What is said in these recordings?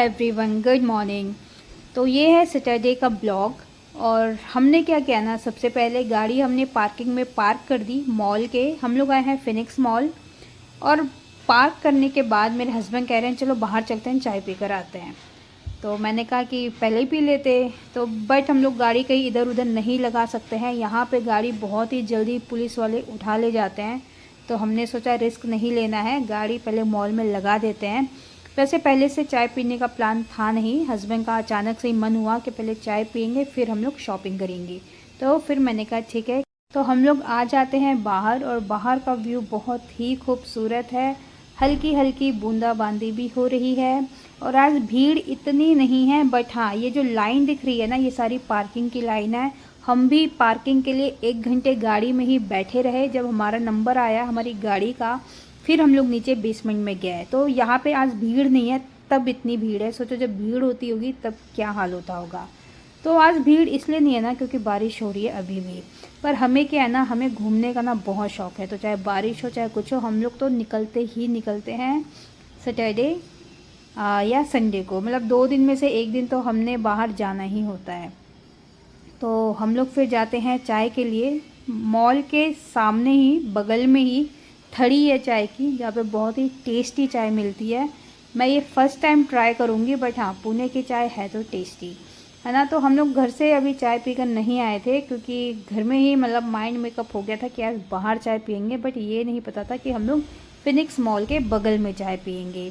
Everyone, good morning. तो ये है सैटरडे का ब्लॉग। और हमने क्या किया ना, सबसे पहले गाड़ी हमने पार्किंग में पार्क कर दी मॉल के। हम लोग आए हैं फिनिक्स मॉल। और पार्क करने के बाद मेरे हस्बैंड कह रहे हैं चलो बाहर चलते हैं, चाय पी कर आते हैं। तो मैंने कहा कि पहले ही पी लेते। तो बट हम लोग गाड़ी कहीं इधर उधर नहीं लगा सकते हैं, यहाँ पे गाड़ी बहुत ही जल्दी पुलिस वाले उठा ले जाते हैं। तो हमने सोचा रिस्क नहीं लेना है, गाड़ी पहले मॉल में लगा देते हैं। वैसे पहले से चाय पीने का प्लान था नहीं, हस्बैंड का अचानक से ही मन हुआ कि पहले चाय पियेंगे फिर हम लोग शॉपिंग करेंगे। तो फिर मैंने कहा ठीक है। तो हम लोग आ जाते हैं बाहर, और बाहर का व्यू बहुत ही खूबसूरत है। हल्की हल्की बूंदाबांदी भी हो रही है। और आज भीड़ इतनी नहीं है, बट हाँ ये जो लाइन दिख रही है ना, ये सारी पार्किंग की लाइन है। हम भी पार्किंग के लिए 1 घंटे गाड़ी में ही बैठे रहे। जब हमारा नंबर आया हमारी गाड़ी का, फिर हम लोग नीचे बेसमेंट में गए। तो यहाँ पे आज भीड़ नहीं है, तब इतनी भीड़ है। सोचो जब भीड़ होती होगी तब क्या हाल होता होगा। तो आज भीड़ इसलिए नहीं है ना क्योंकि बारिश हो रही है अभी भी। पर हमें क्या है ना, हमें घूमने का ना बहुत शौक है। तो चाहे बारिश हो चाहे कुछ हो, हम लोग तो निकलते ही निकलते हैं सैटरडे या संडे को। मतलब 2 दिन में से 1 दिन तो हमने बाहर जाना ही होता है। तो हम लोग फिर जाते हैं चाय के लिए। मॉल के सामने ही बगल में ही थड़ी है चाय की, जहाँ पे बहुत ही टेस्टी चाय मिलती है। मैं ये फ़र्स्ट टाइम ट्राई करूँगी, बट हाँ पुणे की चाय है तो टेस्टी है ना। तो हम लोग घर से अभी चाय पीकर नहीं आए थे, क्योंकि घर में ही मतलब माइंड मेकअप हो गया था कि आज बाहर चाय पियेंगे। बट ये नहीं पता था कि हम लोग फिनिक्स मॉल के बगल में चाय पियेंगे।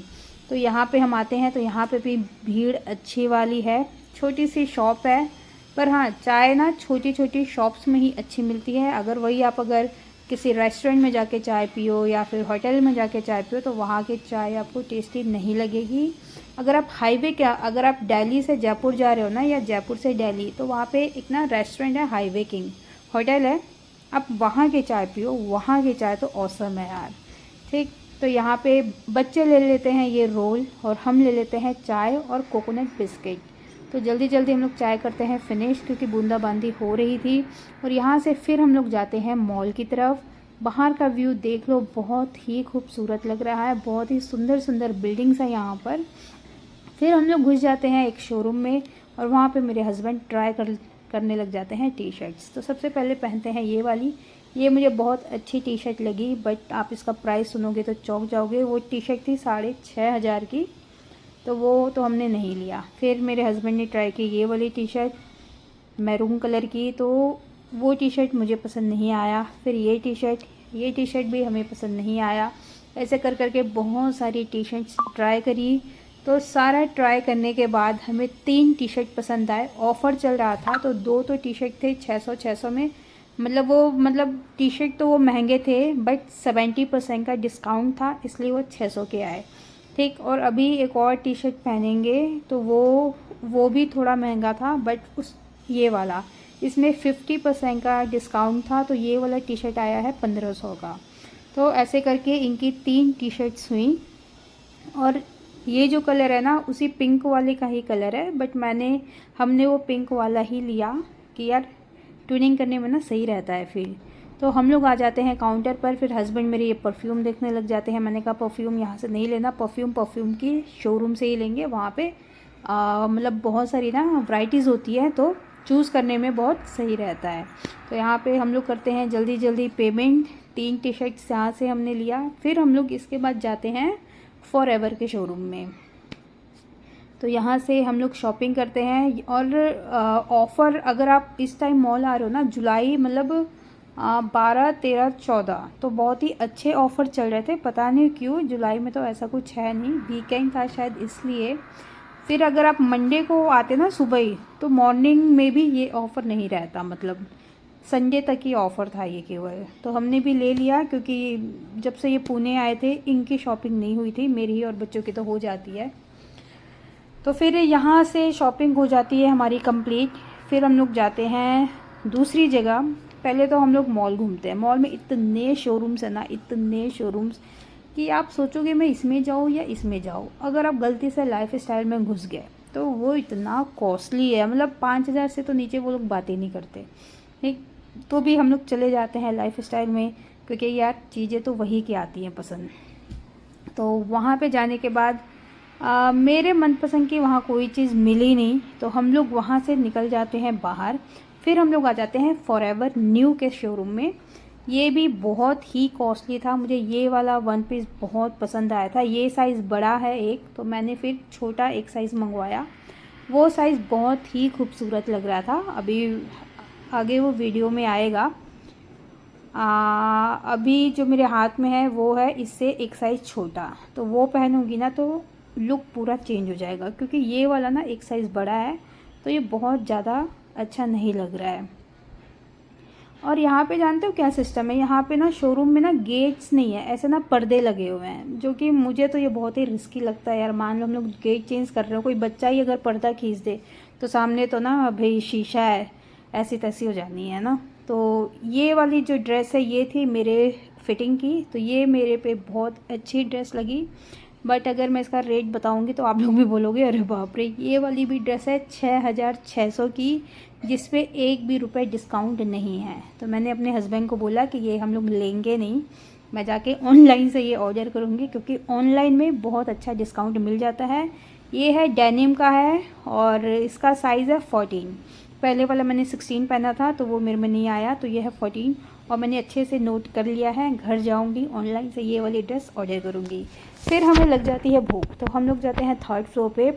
तो यहाँ पे हम आते हैं तो यहाँ पे भी भीड़ अच्छी वाली है। छोटी सी शॉप है, पर हाँ चाय ना छोटी छोटी शॉप्स में ही अच्छी मिलती है। अगर किसी रेस्टोरेंट में जाके चाय पियो या फिर होटल में जाके चाय पियो तो वहाँ की चाय आपको टेस्टी नहीं लगेगी। अगर आप दिल्ली से जयपुर जा रहे हो ना, या जयपुर से दिल्ली, तो वहाँ पे एक ना रेस्टोरेंट है, हाईवे किंग होटल है। आप वहाँ की चाय पियो, वहाँ की चाय तो औसम है यार। ठीक। तो यहाँ पे बच्चे ले लेते हैं ये रोल, और हम ले लेते हैं चाय और कोकोनट बिस्किट। तो जल्दी जल्दी हम लोग चाय करते हैं फिनिश, क्योंकि बूंदाबांदी हो रही थी। और यहाँ से फिर हम लोग जाते हैं मॉल की तरफ। बाहर का व्यू देख लो, बहुत ही खूबसूरत लग रहा है, बहुत ही सुंदर सुंदर बिल्डिंग्स हैं यहाँ पर। फिर हम लोग घुस जाते हैं एक शोरूम में, और वहाँ पे मेरे हस्बैंड करने लग जाते हैं टी शर्ट्स। तो सबसे पहले पहनते हैं ये वाली। ये मुझे बहुत अच्छी टी शर्ट लगी, बट आप इसका प्राइस सुनोगे तो चौंक जाओगे। वो टी शर्ट थी 6,500 की, तो वो तो हमने नहीं लिया। फिर मेरे हस्बैंड ने ट्राई की ये वाली टी शर्ट मैरून कलर की, तो वो टी शर्ट मुझे पसंद नहीं आया। फिर ये टी शर्ट भी हमें पसंद नहीं आया। ऐसे कर करके बहुत सारी टी शर्ट्स ट्राई करी। तो सारा ट्राई करने के बाद हमें 3 टी शर्ट पसंद आए। ऑफ़र चल रहा था तो 2 तो टी शर्ट थे 600 में। मतलब टी शर्ट तो वो महंगे थे, बट 70% का डिस्काउंट था, इसलिए वो 600 के आए। ठीक। और अभी एक और टी शर्ट पहनेंगे तो वो भी थोड़ा महंगा था, बट ये वाला इसमें 50% का डिस्काउंट था, तो ये वाला टी शर्ट आया है 1500 का। तो ऐसे करके इनकी 3 टी शर्ट्स हुई। और ये जो कलर है ना, उसी पिंक वाले का ही कलर है, बट हमने वो पिंक वाला ही लिया कि यार ट्विनिंग करने में ना सही रहता है फिर। तो हम लोग आ जाते हैं काउंटर पर। फिर हस्बैंड मेरे ये परफ्यूम देखने लग जाते हैं। मैंने कहा परफ्यूम यहाँ से नहीं लेना, परफ्यूम की शोरूम से ही लेंगे। वहाँ पे मतलब बहुत सारी ना वैराइटीज़ होती है, तो चूज़ करने में बहुत सही रहता है। तो यहाँ पे हम लोग करते हैं जल्दी जल्दी पेमेंट। 3 टी शर्ट्स यहाँ से हमने लिया। फिर हम लोग इसके बाद जाते हैं फॉरएवर के शोरूम में। तो यहाँ से हम लोग शॉपिंग करते हैं। और ऑफ़र, अगर आप इस टाइम मॉल आ रहे हो ना, जुलाई मतलब 12, 13, 14, तो बहुत ही अच्छे ऑफ़र चल रहे थे। पता नहीं क्यों, जुलाई में तो ऐसा कुछ है नहीं, वीकेंड था शायद इसलिए। फिर अगर आप मंडे को आते ना सुबह ही, तो मॉर्निंग में भी ये ऑफ़र नहीं रहता, मतलब संडे तक ही ऑफ़र था ये केवल। तो हमने भी ले लिया, क्योंकि जब से ये पुणे आए थे इनकी शॉपिंग नहीं हुई थी, मेरी ही और बच्चों की तो हो जाती है। तो फिर यहाँ से शॉपिंग हो जाती है हमारी कंप्लीट। फिर हम लोग जाते हैं दूसरी जगह। पहले तो हम लोग मॉल घूमते हैं। मॉल में इतने शोरूम्स है ना, इतने शोरूम्स, कि आप सोचोगे मैं इसमें जाऊँ या इसमें जाऊँ। अगर आप गलती से लाइफ स्टाइल में घुस गए तो वो इतना कॉस्टली है, मतलब 5,000 से तो नीचे वो लोग बातें नहीं करते। ठीक। तो भी हम लोग चले जाते हैं लाइफ स्टाइल में, क्योंकि यार चीज़ें तो वही की आती हैं पसंद। तो वहाँ पे जाने के बाद मेरे मनपसंद की वहाँ कोई चीज़ मिली नहीं, तो हम लोग वहाँ से निकल जाते हैं बाहर। फिर हम लोग आ जाते हैं फॉरएवर न्यू के शोरूम में। ये भी बहुत ही कॉस्टली था। मुझे ये वाला वन पीस बहुत पसंद आया था। ये साइज़ बड़ा है एक, तो मैंने फिर छोटा एक साइज़ मंगवाया। वो साइज़ बहुत ही खूबसूरत लग रहा था। अभी आगे वो वीडियो में आएगा। अभी जो मेरे हाथ में है वो है इससे एक साइज़ छोटा, तो वो पहनूंगी ना तो लुक पूरा चेंज हो जाएगा, क्योंकि ये वाला ना एक साइज़ बड़ा है, तो ये बहुत ज़्यादा अच्छा नहीं लग रहा है। और यहाँ पे जानते हो क्या सिस्टम है, यहाँ पे ना शोरूम में ना गेट्स नहीं है, ऐसे ना पर्दे लगे हुए हैं, जो कि मुझे तो ये बहुत ही रिस्की लगता है यार। मान लो हम लोग गेट चेंज कर रहे हो, कोई बच्चा ही अगर पर्दा खींच दे तो सामने तो ना भाई शीशा है, ऐसी तैसी हो जानी है ना। तो ये वाली जो ड्रेस है ये थी मेरे फिटिंग की, तो ये मेरे पे बहुत अच्छी ड्रेस लगी। बट अगर मैं इसका रेट बताऊंगी तो आप लोग भी बोलोगे अरे बाप रे। ये वाली भी ड्रेस है 6600 की, जिस पे एक भी रुपए डिस्काउंट नहीं है। तो मैंने अपने हस्बैंड को बोला कि ये हम लोग लेंगे नहीं, मैं जाके ऑनलाइन से ये ऑर्डर करूँगी, क्योंकि ऑनलाइन में बहुत अच्छा डिस्काउंट मिल जाता है। ये है डेनिम का है और इसका साइज़ है 14। पहले वाला मैंने 16 पहना था तो वो मेरे में नहीं आया, तो ये है 14। और मैंने अच्छे से नोट कर लिया है, घर जाऊंगी ऑनलाइन से ये वाली ड्रेस ऑर्डर करूंगी। फिर हमें लग जाती है भूख, तो हम लोग जाते हैं 3rd फ्लोर पे।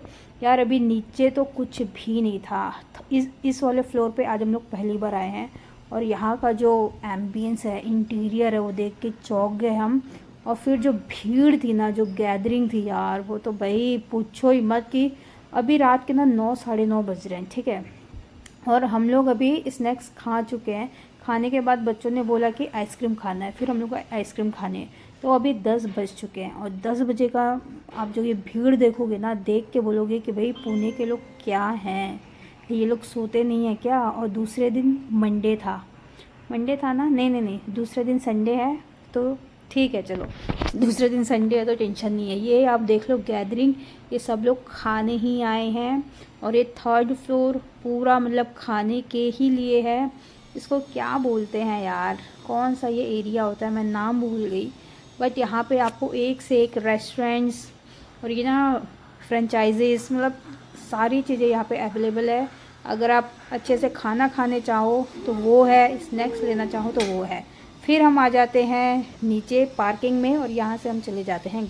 यार अभी नीचे तो कुछ भी नहीं था। इस वाले फ्लोर पे आज हम लोग पहली बार आए हैं, और यहाँ का जो एम्बियंस है, इंटीरियर है, वो देख के चौंक गए हम। और फिर जो भीड़ थी ना, जो गैदरिंग थी यार, वो तो भाई पूछो ही मत। कि अभी रात के ना 9 साढ़े 9 बज रहे हैं, ठीक है। और हम लोग अभी स्नैक्स खा चुके हैं। खाने के बाद बच्चों ने बोला कि आइसक्रीम खाना है, फिर हम लोग को आइसक्रीम खाने। तो अभी 10 बज चुके हैं, और 10 बजे का आप जो ये भीड़ देखोगे ना, देख के बोलोगे कि भाई पुणे के लोग क्या हैं, ये लोग सोते नहीं हैं क्या। और दूसरे दिन मंडे था ना, नहीं, दूसरे दिन संडे है, तो ठीक है चलो, दूसरे दिन संडे है तो टेंशन नहीं है। ये आप देख लो गैदरिंग, ये सब लोग खाने ही आए हैं। और ये 3rd फ्लोर पूरा मतलब खाने के ही लिए है। इसको क्या बोलते हैं यार, कौन सा ये एरिया होता है, मैं नाम भूल गई। बट यहाँ पे आपको एक से एक रेस्टोरेंट्स और ये ना फ्रेंचाइजीज, मतलब सारी चीज़ें यहाँ पे अवेलेबल है। अगर आप अच्छे से खाना खाने चाहो तो वो है, स्नैक्स लेना चाहो तो वो है। फिर हम आ जाते हैं नीचे पार्किंग में, और यहाँ से हम चले जाते हैं